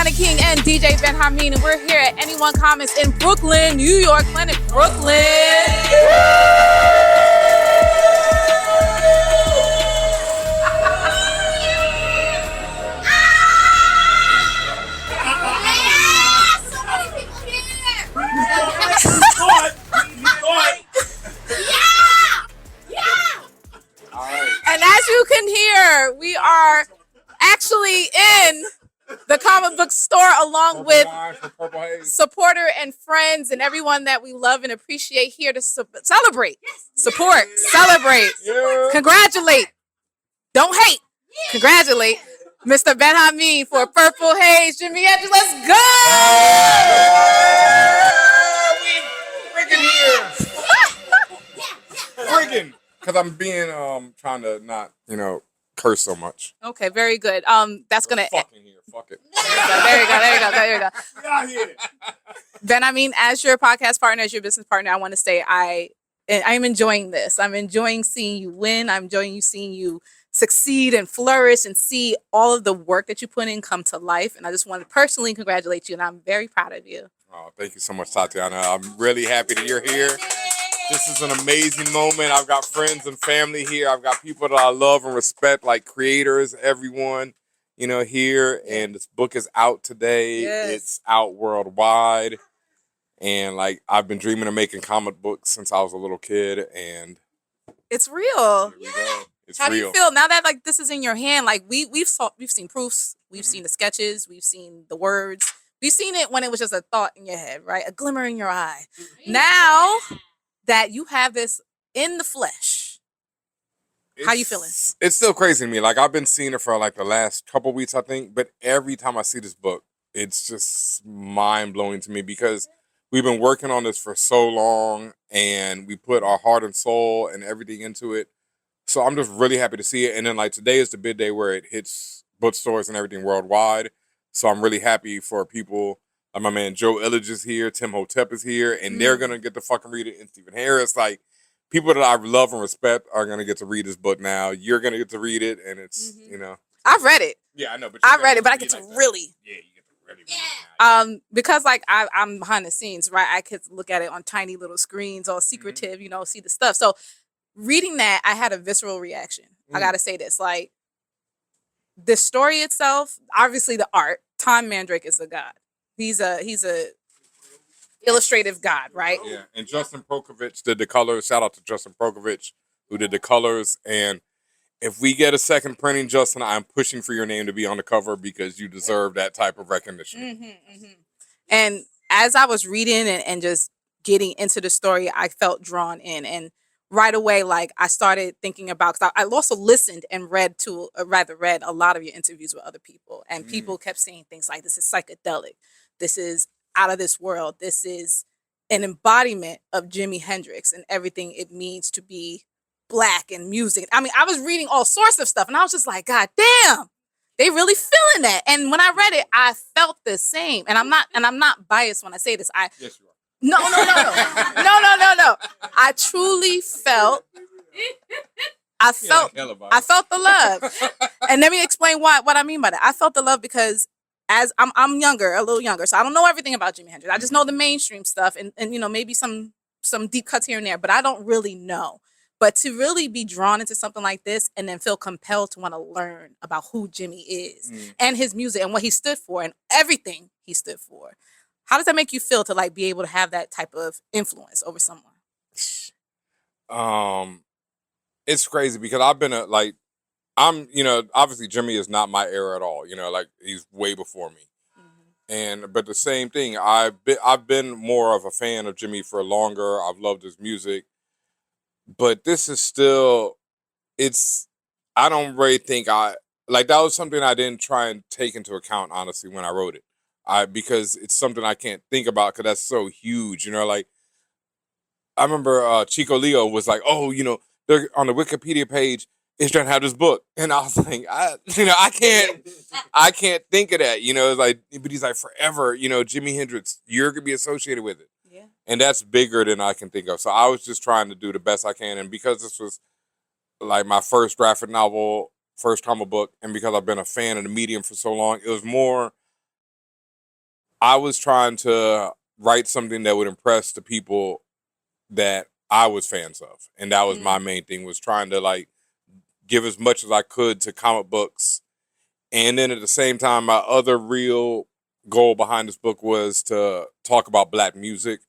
Tatiana King and DJ BenHaMeen, and we're here at Anyone Comics in Brooklyn, New York, Planet Brooklyn. And as you can hear, we are actually in the comic book store along with supporter and friends and everyone that we love and appreciate here to celebrate, support, celebrate, congratulate, don't hate, congratulate Mr. BenHaMeen for Purple Haze. Jimi Hendrix, let's go! We freaking here. Freaking. Because I'm being, trying to not, curse so much. Okay, very good. That's gonna fucking here. Fuck it. There you go. BenHaMeen, as your podcast partner, as your business partner, I want to say I'm enjoying this. I'm enjoying seeing you win. I'm enjoying seeing you succeed and flourish and see all of the work that you put in come to life. And I just want to personally congratulate you, and I'm very proud of you. Oh, thank you so much, Tatiana. I'm really happy that you're here. This is an amazing moment. I've got friends and family here. I've got people that I love and respect, like creators, everyone, here. And this book is out today. Yes. It's out worldwide. And I've been dreaming of making comic books since I was a little kid. And it's real. Here we go. It's How real. do you feel now that this is in your hand? We've seen proofs, we've seen the sketches, we've seen the words, we've seen it when it was just a thought in your head, right? A glimmer in your eye. Now that you have this in the flesh, how you feeling? It's still crazy to me. I've been seeing it for the last couple weeks, I think. But every time I see this book, it's just mind blowing to me because we've been working on this for so long and we put our heart and soul and everything into it. So I'm just really happy to see it. And then today is the big day where it hits bookstores and everything worldwide. So I'm really happy for people. My man Joe Illidge is here, Tim Hotep is here, and they're gonna get to fucking read it. And Stephen Harris, people that I love and respect are gonna get to read this book now. You're gonna get to read it, and it's I've read it. Yeah, I know, but I've read it, but I get to really. Yeah, you get to really read it now. Because I'm behind the scenes, right? I could look at it on tiny little screens, all secretive, see the stuff. So reading that, I had a visceral reaction. I gotta say this, the story itself, obviously the art. Tom Mandrake is a god. He's a illustrative god, right? Yeah, and Justin Prokovich did the colors. Shout out to Justin Prokovich who did the colors. And if we get a second printing, Justin, I'm pushing for your name to be on the cover because you deserve that type of recognition. And as I was reading and just getting into the story, I felt drawn in. And right away, I started thinking about, because I also listened and read a lot of your interviews with other people. And people kept saying things like, this is psychedelic. This is out of this world. This is an embodiment of Jimi Hendrix and everything it means to be Black in music. I mean, I was reading all sorts of stuff and I was just like, God damn, they really feeling that. And when I read it, I felt the same. And I'm not biased when I say this. Yes, you are. No. I truly felt the love. And let me explain what I mean by that. I felt the love because as I'm a little younger, so I don't know everything about Jimi Hendrix. I just know the mainstream stuff and maybe some deep cuts here and there, but I don't really know. But to really be drawn into something like this and then feel compelled to want to learn about who Jimi is and his music and what he stood for and everything he stood for. How does that make you feel to be able to have that type of influence over someone? It's crazy because I've been obviously Jimi is not my era at all. He's way before me. But the same thing, I've been more of a fan of Jimi for longer. I've loved his music. But this is still, I don't really think that was something I didn't try and take into account, honestly, when I wrote it. Because it's something I can't think about because that's so huge, I remember Chico Leo was like, they're on the Wikipedia page, is trying to have this book. And I was like, I can't think of that, but he's like, forever, Jimi Hendrix, you're going to be associated with it. Yeah. And that's bigger than I can think of. So I was just trying to do the best I can. And because this was my first graphic novel, first comic book, and because I've been a fan of the medium for so long, it was more I was trying to write something that would impress the people that I was fans of. And that was my main thing, was trying to like give as much as I could to comic books. And then at the same time, my other real goal behind this book was to talk about Black music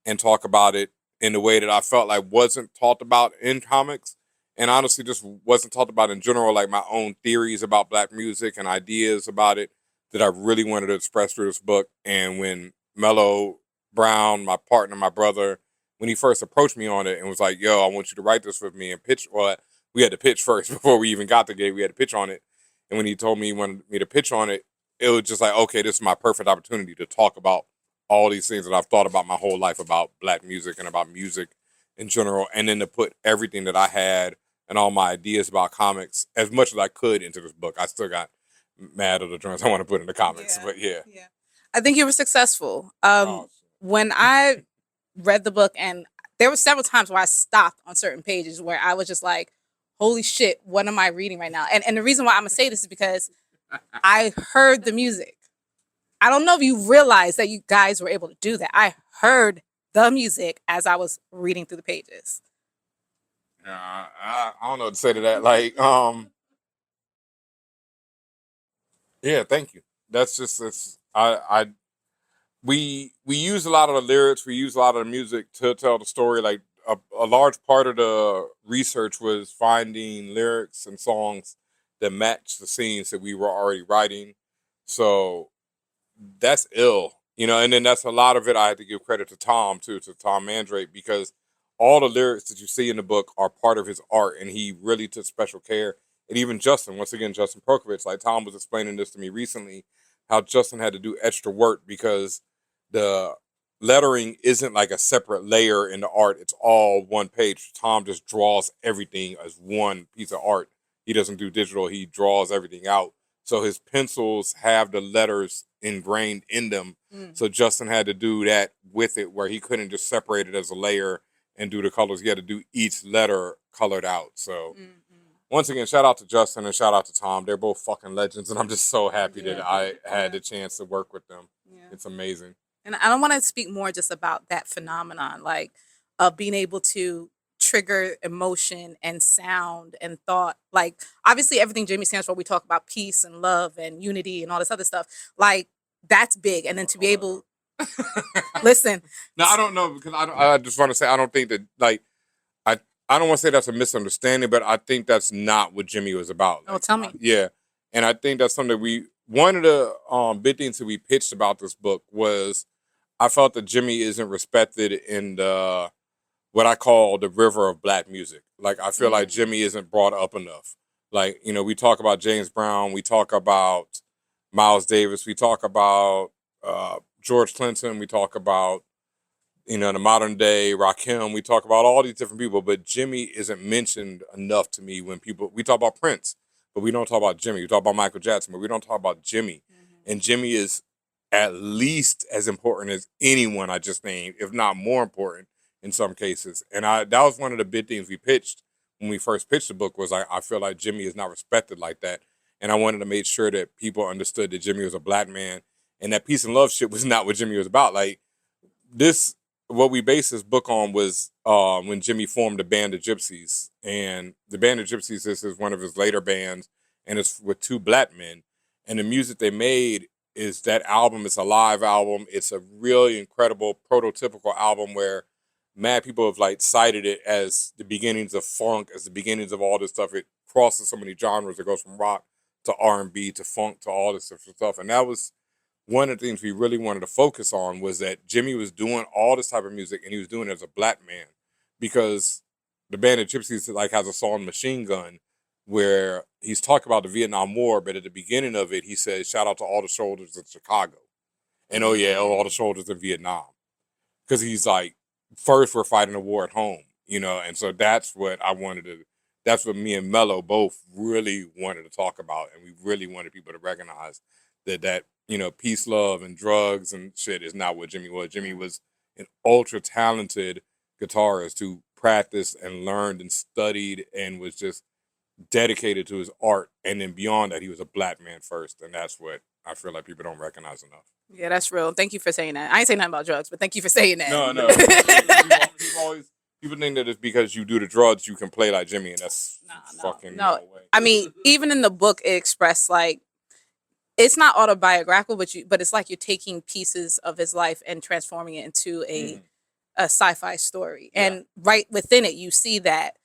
and talk about it in a way that I felt like wasn't talked about in comics, and honestly just wasn't talked about in general, like my own theories about Black music and ideas about it that I really wanted to express through this book. And when Mello Brown, my partner, my brother, when he first approached me on it and was like, yo, I want you to write this with me and pitch, well, we had to pitch first before we even got the gig. We had to pitch on it. And when he told me he wanted me to pitch on it, it was just like, okay, this is my perfect opportunity to talk about all these things that I've thought about my whole life about Black music and about music in general, and then to put everything that I had and all my ideas about comics as much as I could into this book. I still got mad at the joints I want to put in the comics, but yeah. I think you were successful. Oh, When I read the book, and there were several times where I stopped on certain pages where I was just like, holy shit, what am I reading right now? And the reason why I'm gonna say this is because I heard the music. I don't know if you realize that you guys were able to do that. I heard the music as I was reading through the pages. I don't know what to say to that. Like, yeah, thank you. That's just we use a lot of the lyrics, we use a lot of the music to tell the story. Like a large part of the research was finding lyrics and songs that match the scenes that we were already writing. So that's ill, and then that's a lot of it. I had to give credit to Tom too, to Tom Mandrake, because all the lyrics that you see in the book are part of his art, and he really took special care. And even Justin, once again, Justin Perkovich, like Tom was explaining this to me recently, how Justin had to do extra work because the lettering isn't like a separate layer in the art. It's all one page. Tom just draws everything as one piece of art. He doesn't do digital. He draws everything out. So his pencils have the letters ingrained in them. So Justin had to do that with it, where he couldn't just separate it as a layer and do the colors. He had to do each letter colored out. So once again, shout out to Justin and shout out to Tom. They're both fucking legends, and I'm just so happy that I had the chance to work with them. It's amazing. And I don't want to speak more just about that phenomenon, like of being able to trigger emotion and sound and thought. Like obviously everything Jimmy stands for, we talk about peace and love and unity and all this other stuff. Like that's big. And then to be able listen. No, I don't know, because I just want to say I don't think that, like, I don't want to say that's a misunderstanding, but I think that's not what Jimmy was about. Like, tell me. Yeah. And I think that's something one of the big things that we pitched about this book was I felt that Jimmy isn't respected in the what I call the river of Black music. Like, I feel like Jimmy isn't brought up enough. Like, we talk about James Brown, we talk about Miles Davis, we talk about George Clinton, we talk about, the modern day Rakim, we talk about all these different people, but Jimmy isn't mentioned enough to me. When we talk about Prince, but we don't talk about Jimmy. We talk about Michael Jackson, but we don't talk about Jimmy. And Jimmy is at least as important as anyone I just named, if not more important in some cases. And that was one of the big things we pitched when we first pitched the book, was I feel like Jimmy is not respected like that. And I wanted to make sure that people understood that Jimmy was a Black man, and that peace and love shit was not what Jimmy was about. Like, what we based this book on was when Jimmy formed the Band of Gypsies. And the Band of Gypsies, this is one of his later bands, and it's with two Black men. And the music they made is that album. It's a live album. It's a really incredible prototypical album where mad people have like cited it as the beginnings of funk, as the beginnings of all this stuff. It crosses so many genres. It goes from rock to R&B to funk to all this different stuff. And that was one of the things we really wanted to focus on, was that Jimmy was doing all this type of music, and he was doing it as a Black man, because the Band of Gypsies like has a song Machine Gun where he's talking about the Vietnam War, but at the beginning of it, he says, shout out to all the soldiers in Chicago. And all the soldiers in Vietnam. Because he's like, first we're fighting a war at home, and so that's what that's what me and Mello both really wanted to talk about, and we really wanted people to recognize that peace, love, and drugs and shit is not what Jimmy was. Jimmy was an ultra talented guitarist who practiced and learned and studied and was just dedicated to his art. And then beyond that, he was a Black man first, and that's what I feel like people don't recognize enough. Yeah, that's real. Thank you for saying that. I ain't saying nothing about drugs, but thank you for saying that. No. People always people think that it's because you do the drugs you can play like Jimmy, and that's fucking no. no way. I mean, even in the book, it expressed like it's not autobiographical, but it's like you're taking pieces of his life and transforming it into a sci-fi story. Yeah. And right within it, you see that,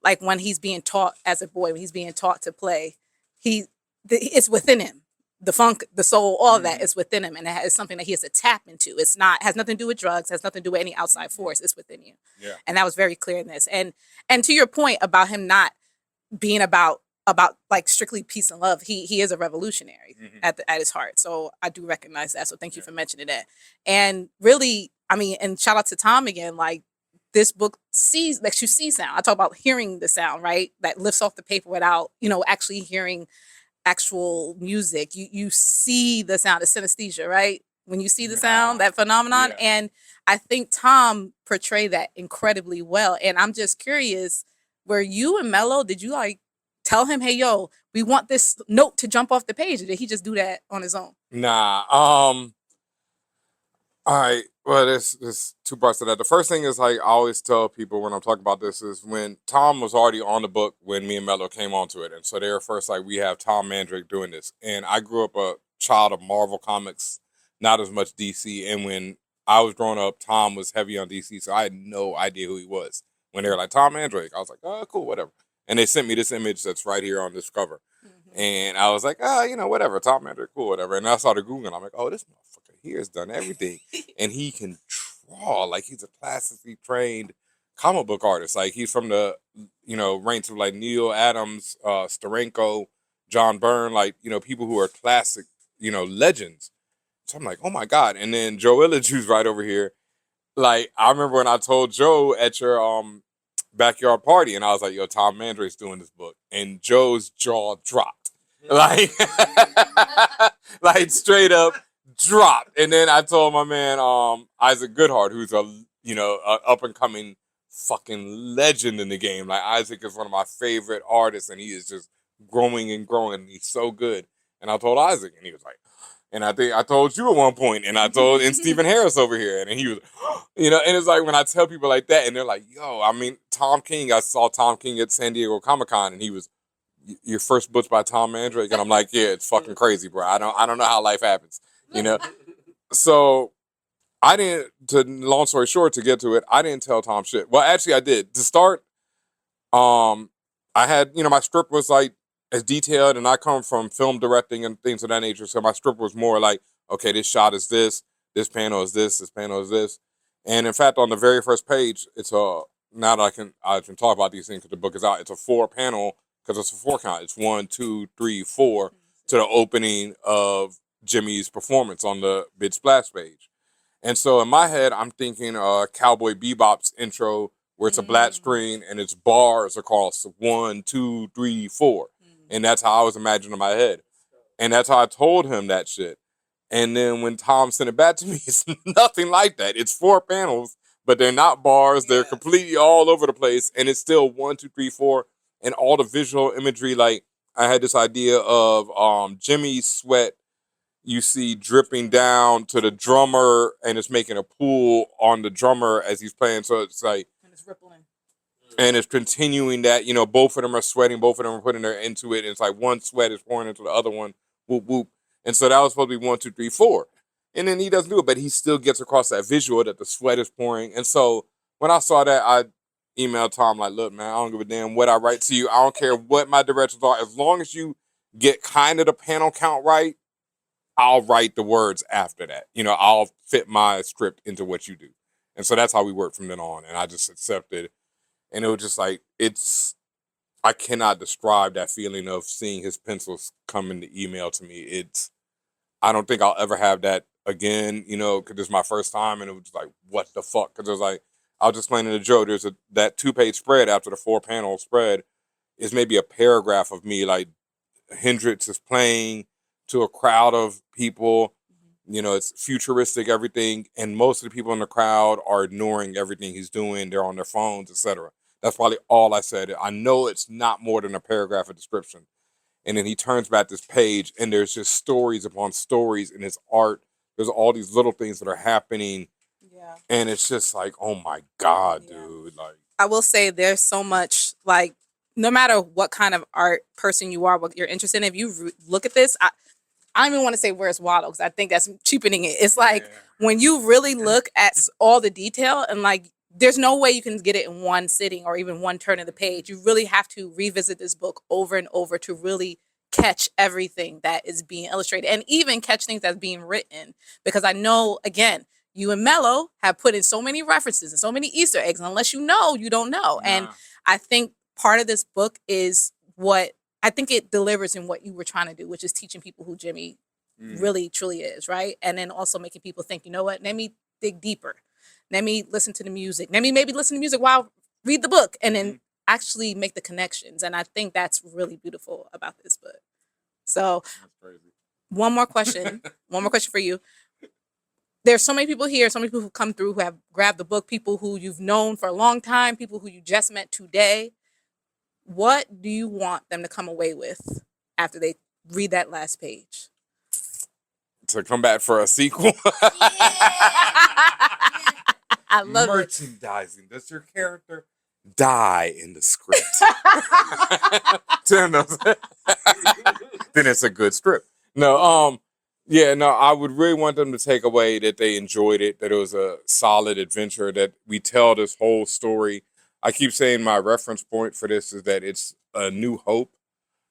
like when he's being taught as a boy, when he's being taught to play, it's within him. The funk, the soul, all of that is within him, and it's something that he has to tap into. It's not has nothing to do with drugs, has nothing to do with any outside force. It's within you. Yeah. And that was very clear in this. And to your point about him not being about like strictly peace and love, he is a revolutionary at his heart. So I do recognize that. So thank you for mentioning that. And really, I mean, and shout out to Tom again. Like, this book lets you see sound. I talk about hearing the sound, right? That lifts off the paper without, actually hearing actual music. You see the sound. It's synesthesia, right? When you see the sound, that phenomenon. Yeah. And I think Tom portrayed that incredibly well. And I'm just curious, were you and Mello, did you like tell him, hey, yo, we want this note to jump off the page? Or did he just do that on his own? Nah. All right. Well, there's two parts to that. The first thing is, like, I always tell people when I'm talking about this is when Tom was already on the book when me and Mello came onto it. And so they were first like, we have Tom Mandrake doing this. And I grew up a child of Marvel Comics, not as much DC. And when I was growing up, Tom was heavy on DC. So I had no idea who he was. When they were like, Tom Mandrake, I was like, oh, cool, whatever. And they sent me this image that's right here on this cover. And I was like, whatever, Tom Mandrake, cool, whatever. And I started Googling. I'm like, oh, this motherfucker here has done everything. And he can draw. Like, he's a classically trained comic book artist. Like, he's from the, ranks of, like, Neil Adams, Steranko, John Byrne, like, people who are classic, legends. So I'm like, oh, my God. And then Joe Illidge, who's right over here. Like, I remember when I told Joe at your backyard party, and I was like, yo, Tom Mandrake's doing this book. And Joe's jaw dropped. Like, like straight up dropped. And then I told my man, Isaac Goodhart, who's a up and coming fucking legend in the game. Like, Isaac is one of my favorite artists, and he is just growing and growing. He's so good. And I told Isaac, and he was like, and I think I told you at one point, and I told Stephen Harris over here, and he was, and it's like when I tell people like that, and they're like, yo, I mean, Tom King, I saw Tom King at San Diego Comic-Con, and he was, your first book's by Tom Mandrake, and I'm like, yeah, it's fucking crazy, bro. I don't know how life happens, So I didn't. Long story short, to get to it, I didn't tell Tom shit. Well, actually, I did. To start, I had my script was like as detailed, and I come from film directing and things of that nature, so my script was more like, okay, this shot is this panel is this panel is this, and in fact, on the very first page, it's a now that I can talk about these things because the book is out. It's a 4-panel. Because it's a 4 count. It's 1, 2, 3, 4 to the opening of Jimmy's performance on the big splash page. And so in my head, I'm thinking Cowboy Bebop's intro where it's a black screen and it's bars across 1, 2, 3, 4. And that's how I was imagining in my head. And that's how I told him that shit. And then when Tom sent it back to me, it's nothing like that. It's 4 panels, but they're not bars. They're completely all over the place. And it's still 1, 2, 3, 4. And all the visual imagery, like I had this idea of Jimmy's sweat you see dripping down to the drummer, and it's making a pool on the drummer as he's playing. So it's like, and it's rippling. And it's continuing that, both of them are sweating, both of them are putting their into it. And it's like one sweat is pouring into the other one, whoop, whoop. And so that was supposed to be 1, 2, 3, 4. And then he doesn't do it, but he still gets across that visual that the sweat is pouring. And so when I saw that, I emailed Tom like, look, man, I don't give a damn what I write to you. I don't care what my directions are. As long as you get kind of the panel count right, I'll write the words after that. I'll fit my script into what you do. And so that's how we worked from then on. And I just accepted. And it was just like, I cannot describe that feeling of seeing his pencils come in the email to me. I don't think I'll ever have that again, because it's my first time. And it was just like, what the fuck? Because it was like, I was explaining to Joe, there's that 2-page spread after the 4-panel spread is maybe a paragraph of me, like Hendrix is playing to a crowd of people. It's futuristic, everything. And most of the people in the crowd are ignoring everything he's doing. They're on their phones, etc. That's probably all I said. I know it's not more than a paragraph of description. And then he turns back this page, and there's just stories upon stories in his art. there's all these little things that are happening, Yeah. and it's just like, oh my God, Yeah. dude. Like, I will say there's so much, like, no matter what kind of art person you are, what you're interested in, if you look at this, I don't even want to say Where's Waldo, because I think that's cheapening it. It's like when you really look at all the detail, and like there's no way you can get it in one sitting or even one turn of the page. You really have to revisit this book over and over to really catch everything that is being illustrated, and even catch things that's being written. Because I know, again, you and Mello have put in so many references and so many Easter eggs, and unless you know, you don't know. And I think part of this book is what I think it delivers in what you were trying to do, which is teaching people who Jimmy really truly is, right? And then also making people think, you know what, let me dig deeper. Let me listen to the music. Let me maybe listen to music while read the book, and then actually make the connections. And I think that's really beautiful about this book. So that's crazy. One more question for you. There's so many people here, so many people who come through who have grabbed the book, people who you've known for a long time, people who you just met today. What do you want them to come away with after they read that last page? To come back for a sequel. I love merchandising. It. Does your character die in the script? Then it's a good script. No, yeah, no, I would really want them to take away that they enjoyed it, that it was a solid adventure, that we tell this whole story. I keep saying my reference point for this is that it's A New Hope.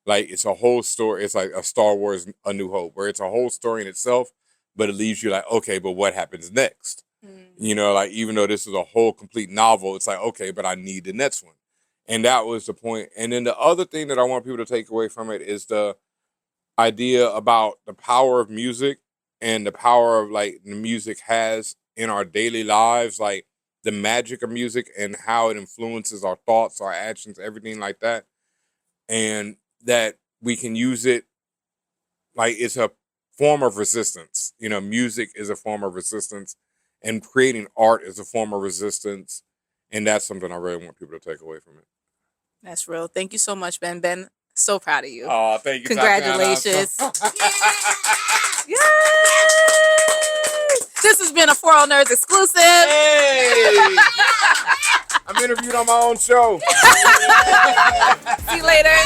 Like, it's a whole story. It's like a Star Wars A New Hope, where it's a whole story in itself, but it leaves you like, okay, but what happens next? You know, like, even though this is a whole complete novel, it's like, okay, but I need the next one. And that was the point. And then the other thing that I want people to take away from it is the idea about the power of music and the power of, like, the music has in our daily lives, like the magic of music and how it influences our thoughts, our actions, everything like that. And that we can use it, like, it's a form of resistance. You know, music is a form of resistance, and creating art is a form of resistance. And that's something I really want people to take away from it. That's real. Thank you so much, Ben. Ben, so proud of you. Oh, thank you. Congratulations. Yay! This has been a ForAllNerds exclusive. Hey! I'm interviewed on my own show. See you later.